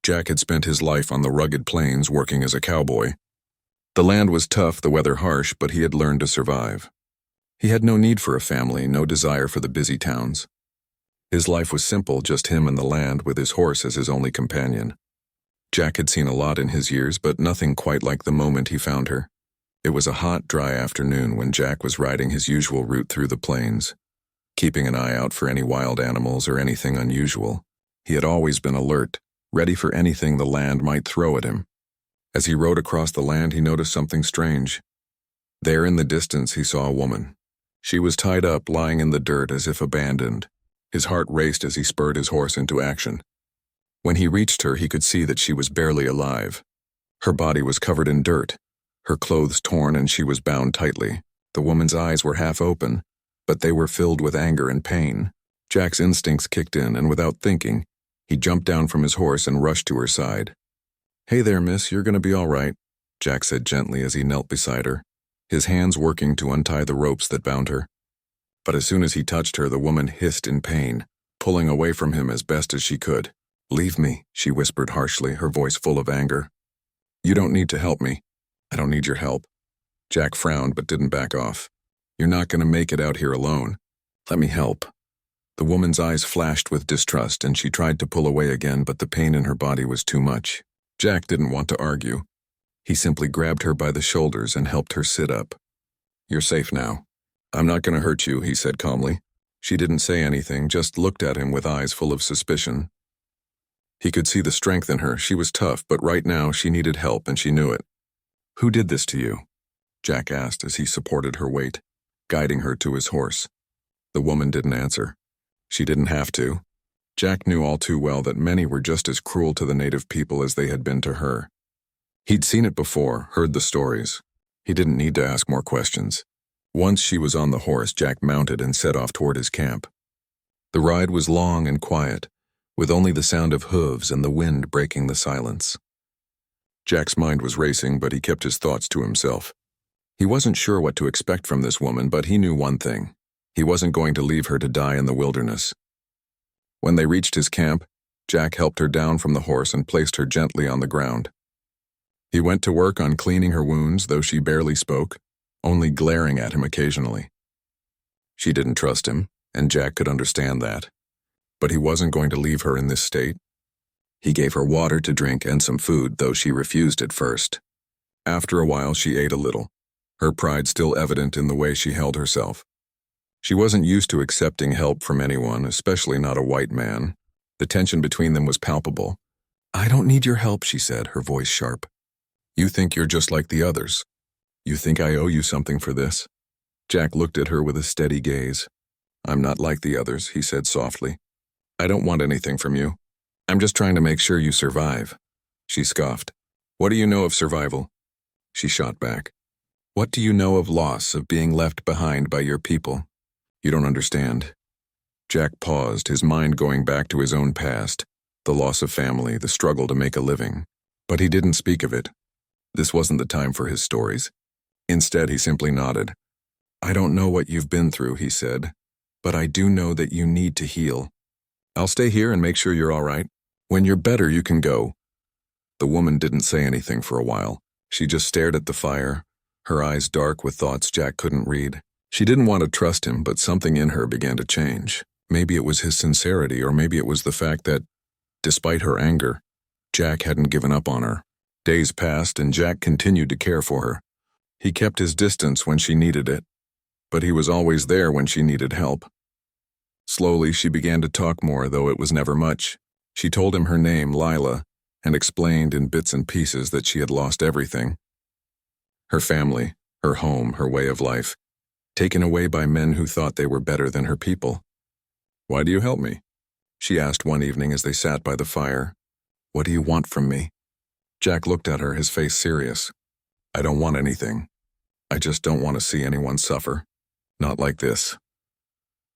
Jack had spent his life on the rugged plains working as a cowboy. The land was tough, the weather harsh, but he had learned to survive. He had no need for a family, no desire for the busy towns. His life was simple, just him and the land, with his horse as his only companion. Jack had seen a lot in his years, but nothing quite like the moment he found her. It was a hot, dry afternoon when Jack was riding his usual route through the plains, keeping an eye out for any wild animals or anything unusual. He had always been alert, ready for anything the land might throw at him. As he rode across the land, he noticed something strange. There in the distance, he saw a woman. She was tied up, lying in the dirt as if abandoned. His heart raced as he spurred his horse into action. When he reached her, he could see that she was barely alive. Her body was covered in dirt, her clothes torn, and she was bound tightly. The woman's eyes were half open, but they were filled with anger and pain. Jack's instincts kicked in, and without thinking, he jumped down from his horse and rushed to her side. "Hey there, miss, you're gonna be all right," Jack said gently as he knelt beside her, his hands working to untie the ropes that bound her. But as soon as he touched her, the woman hissed in pain, pulling away from him as best as she could. "Leave me," she whispered harshly, her voice full of anger. "You don't need to help me. I don't need your help." Jack frowned but didn't back off. "You're not going to make it out here alone. Let me help." The woman's eyes flashed with distrust, and she tried to pull away again, but the pain in her body was too much. Jack didn't want to argue. He simply grabbed her by the shoulders and helped her sit up. "You're safe now. I'm not going to hurt you," he said calmly. She didn't say anything, just looked at him with eyes full of suspicion. He could see the strength in her. She was tough, but right now she needed help, and she knew it. "Who did this to you?" Jack asked as he supported her weight, guiding her to his horse. The woman didn't answer. She didn't have to. Jack knew all too well that many were just as cruel to the native people as they had been to her. He'd seen it before, heard the stories. He didn't need to ask more questions. Once she was on the horse, Jack mounted and set off toward his camp. The ride was long and quiet, with only the sound of hooves and the wind breaking the silence. Jack's mind was racing, but he kept his thoughts to himself. He wasn't sure what to expect from this woman, but he knew one thing. He wasn't going to leave her to die in the wilderness. When they reached his camp, Jack helped her down from the horse and placed her gently on the ground. He went to work on cleaning her wounds, though she barely spoke, only glaring at him occasionally. She didn't trust him, and Jack could understand that. But he wasn't going to leave her in this state. He gave her water to drink and some food, though she refused at first. After a while, she ate a little, her pride still evident in the way she held herself. She wasn't used to accepting help from anyone, especially not a white man. The tension between them was palpable. "I don't need your help," she said, her voice sharp. "You think you're just like the others. You think I owe you something for this?" Jack looked at her with a steady gaze. "I'm not like the others," he said softly. "I don't want anything from you. I'm just trying to make sure you survive." She scoffed. "What do you know of survival?" She shot back. "What do you know of loss, of being left behind by your people? You don't understand." Jack paused, his mind going back to his own past, the loss of family, the struggle to make a living. But he didn't speak of it. This wasn't the time for his stories. Instead, he simply nodded. "I don't know what you've been through," he said, "but I do know that you need to heal. I'll stay here and make sure you're all right. When you're better, you can go." The woman didn't say anything for a while. She just stared at the fire, her eyes dark with thoughts Jack couldn't read. She didn't want to trust him, but something in her began to change. Maybe it was his sincerity, or maybe it was the fact that, despite her anger, Jack hadn't given up on her. Days passed, and Jack continued to care for her. He kept his distance when she needed it, but he was always there when she needed help. Slowly, she began to talk more, though it was never much. She told him her name, Lila, and explained in bits and pieces that she had lost everything. Her family, her home, her way of life, taken away by men who thought they were better than her people. "Why do you help me?" she asked one evening as they sat by the fire. "What do you want from me?" Jack looked at her, his face serious. "I don't want anything. I just don't want to see anyone suffer. Not like this."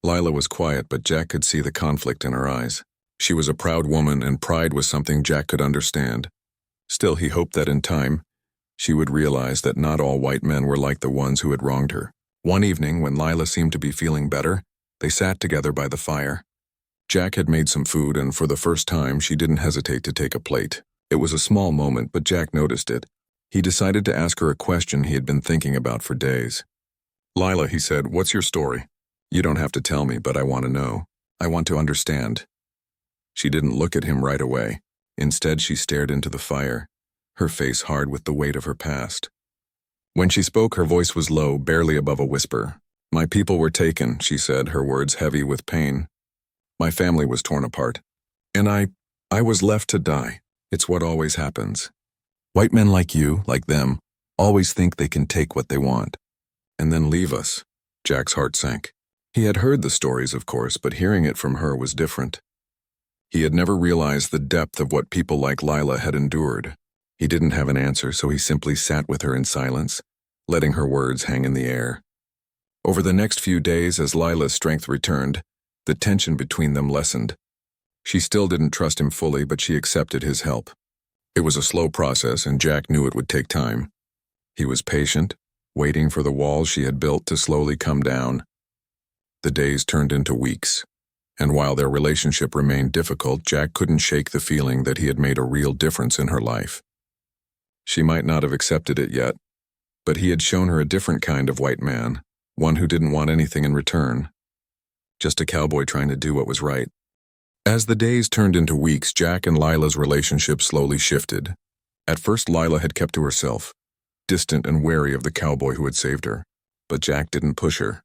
Lila was quiet, but Jack could see the conflict in her eyes. She was a proud woman, and pride was something Jack could understand. Still, he hoped that in time, she would realize that not all white men were like the ones who had wronged her. One evening, when Lila seemed to be feeling better, they sat together by the fire. Jack had made some food, and for the first time, she didn't hesitate to take a plate. It was a small moment, but Jack noticed it. He decided to ask her a question he had been thinking about for days. "Lila," he said, "what's your story? You don't have to tell me, but I want to know. I want to understand." She didn't look at him right away. Instead, she stared into the fire, her face hard with the weight of her past. When she spoke, her voice was low, barely above a whisper. "My people were taken," she said, her words heavy with pain. "My family was torn apart. And I was left to die. It's what always happens. White men like you, like them, always think they can take what they want. And then leave us." Jack's heart sank. He had heard the stories, of course, but hearing it from her was different. He had never realized the depth of what people like Lila had endured. He didn't have an answer, so he simply sat with her in silence, letting her words hang in the air. Over the next few days, as Lila's strength returned, the tension between them lessened. She still didn't trust him fully, but she accepted his help. It was a slow process, and Jack knew it would take time. He was patient, waiting for the walls she had built to slowly come down. The days turned into weeks, and while their relationship remained difficult, Jack couldn't shake the feeling that he had made a real difference in her life. She might not have accepted it yet, but he had shown her a different kind of white man, one who didn't want anything in return. Just a cowboy trying to do what was right. As the days turned into weeks, Jack and Lila's relationship slowly shifted. At first, Lila had kept to herself, distant and wary of the cowboy who had saved her. But Jack didn't push her.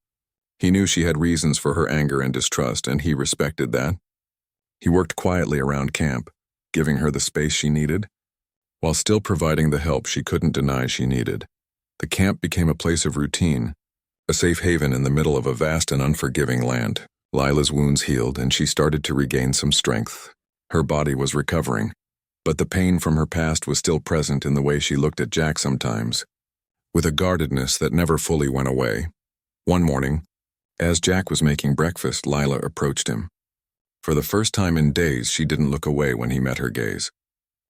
He knew she had reasons for her anger and distrust, and he respected that. He worked quietly around camp, giving her the space she needed, while still providing the help she couldn't deny she needed. The camp became a place of routine, a safe haven in the middle of a vast and unforgiving land. Lila's wounds healed, and she started to regain some strength. Her body was recovering, but the pain from her past was still present in the way she looked at Jack sometimes, with a guardedness that never fully went away. One morning, as Jack was making breakfast, Lila approached him. For the first time in days, she didn't look away when he met her gaze.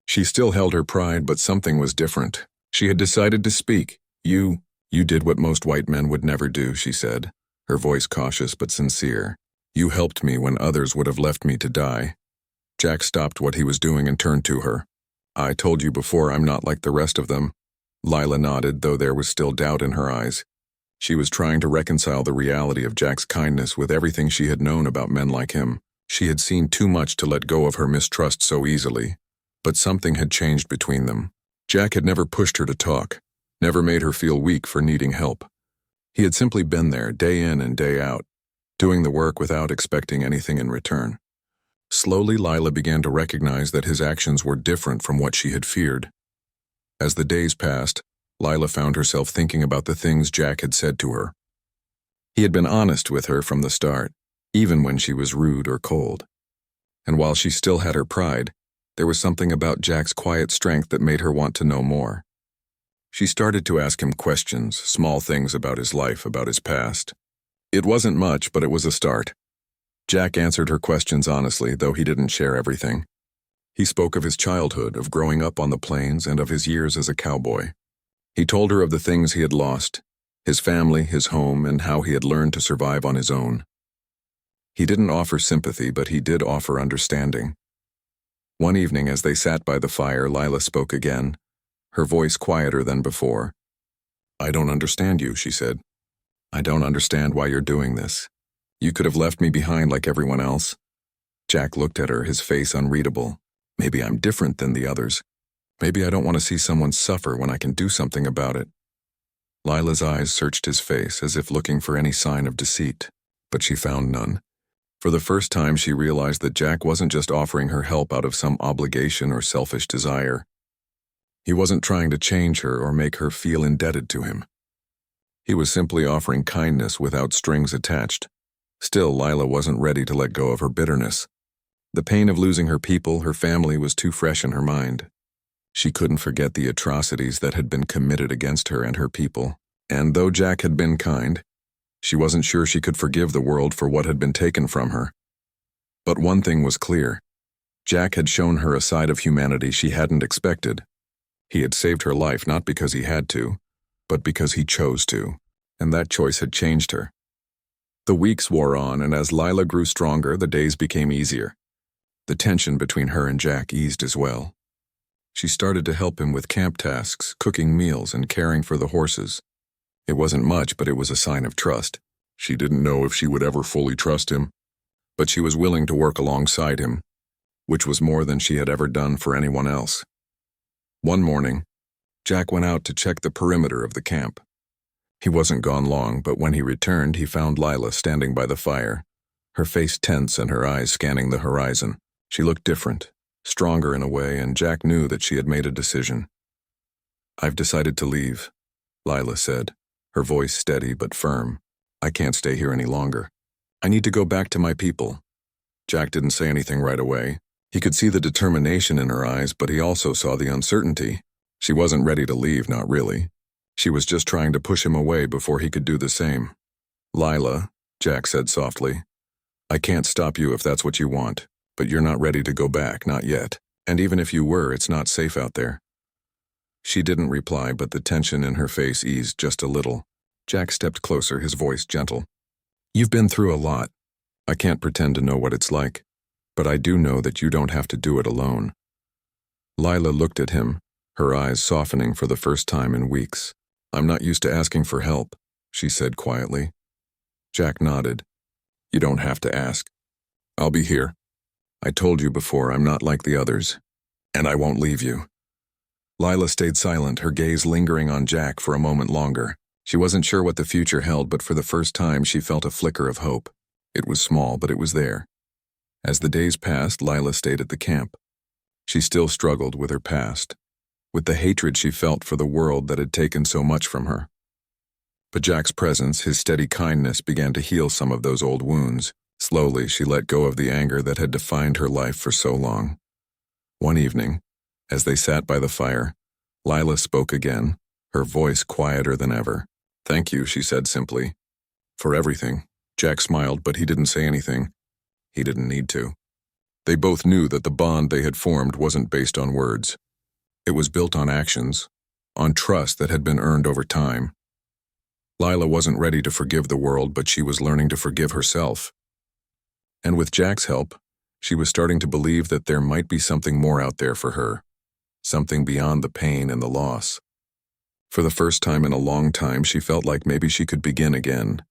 She still held her pride, but something was different. She had decided to speak. You did what most white men would never do," she said, her voice cautious but sincere. "You helped me when others would have left me to die." Jack stopped what he was doing and turned to her. "I told you before, I'm not like the rest of them." Lila nodded, though there was still doubt in her eyes. She was trying to reconcile the reality of Jack's kindness with everything she had known about men like him. She had seen too much to let go of her mistrust so easily. But something had changed between them. Jack had never pushed her to talk, never made her feel weak for needing help. He had simply been there, day in and day out, doing the work without expecting anything in return. Slowly, Lila began to recognize that his actions were different from what she had feared. As the days passed, Lila found herself thinking about the things Jack had said to her. He had been honest with her from the start, even when she was rude or cold. And while she still had her pride, there was something about Jack's quiet strength that made her want to know more. She started to ask him questions, small things about his life, about his past. It wasn't much, but it was a start. Jack answered her questions honestly, though he didn't share everything. He spoke of his childhood, of growing up on the plains, and of his years as a cowboy. He told her of the things he had lost, his family, his home, and how he had learned to survive on his own. He didn't offer sympathy, but he did offer understanding. One evening, as they sat by the fire, Lila spoke again, her voice quieter than before. "I don't understand you," she said. "I don't understand why you're doing this. You could have left me behind like everyone else." Jack looked at her, his face unreadable. "Maybe I'm different than the others. Maybe I don't want to see someone suffer when I can do something about it." Lila's eyes searched his face as if looking for any sign of deceit, but she found none. For the first time, she realized that Jack wasn't just offering her help out of some obligation or selfish desire. He wasn't trying to change her or make her feel indebted to him. He was simply offering kindness without strings attached. Still, Lila wasn't ready to let go of her bitterness. The pain of losing her people, her family, was too fresh in her mind. She couldn't forget the atrocities that had been committed against her and her people. And though Jack had been kind, she wasn't sure she could forgive the world for what had been taken from her. But one thing was clear. Jack had shown her a side of humanity she hadn't expected. He had saved her life not because he had to, but because he chose to, and that choice had changed her. The weeks wore on, and as Lila grew stronger, the days became easier. The tension between her and Jack eased as well. She started to help him with camp tasks, cooking meals, and caring for the horses. It wasn't much, but it was a sign of trust. She didn't know if she would ever fully trust him, but she was willing to work alongside him, which was more than she had ever done for anyone else. One morning, Jack went out to check the perimeter of the camp. He wasn't gone long, but when he returned, he found Lila standing by the fire, her face tense and her eyes scanning the horizon. She looked different, stronger in a way, and Jack knew that she had made a decision. "I've decided to leave," Lila said, her voice steady but firm. "I can't stay here any longer. I need to go back to my people." Jack didn't say anything right away. He could see the determination in her eyes, but he also saw the uncertainty. She wasn't ready to leave, not really. She was just trying to push him away before he could do the same. "Lila," Jack said softly, "I can't stop you if that's what you want, but you're not ready to go back, not yet. And even if you were, it's not safe out there." She didn't reply, but the tension in her face eased just a little. Jack stepped closer, his voice gentle. "You've been through a lot. I can't pretend to know what it's like, but I do know that you don't have to do it alone." Lila looked at him, her eyes softening for the first time in weeks. "I'm not used to asking for help," she said quietly. Jack nodded. "You don't have to ask. I'll be here. I told you before, I'm not like the others, and I won't leave you." Lila stayed silent, her gaze lingering on Jack for a moment longer. She wasn't sure what the future held, but for the first time she felt a flicker of hope. It was small, but it was there. As the days passed, Lila stayed at the camp. She still struggled with her past, with the hatred she felt for the world that had taken so much from her. But Jack's presence, his steady kindness, began to heal some of those old wounds. Slowly, she let go of the anger that had defined her life for so long. One evening, as they sat by the fire, Lila spoke again, her voice quieter than ever. "Thank you," she said simply. "For everything." Jack smiled, but he didn't say anything. He didn't need to. They both knew that the bond they had formed wasn't based on words. It was built on actions, on trust that had been earned over time. Lila wasn't ready to forgive the world, but she was learning to forgive herself. And with Jack's help, she was starting to believe that there might be something more out there for her, something beyond the pain and the loss. For the first time in a long time, she felt like maybe she could begin again,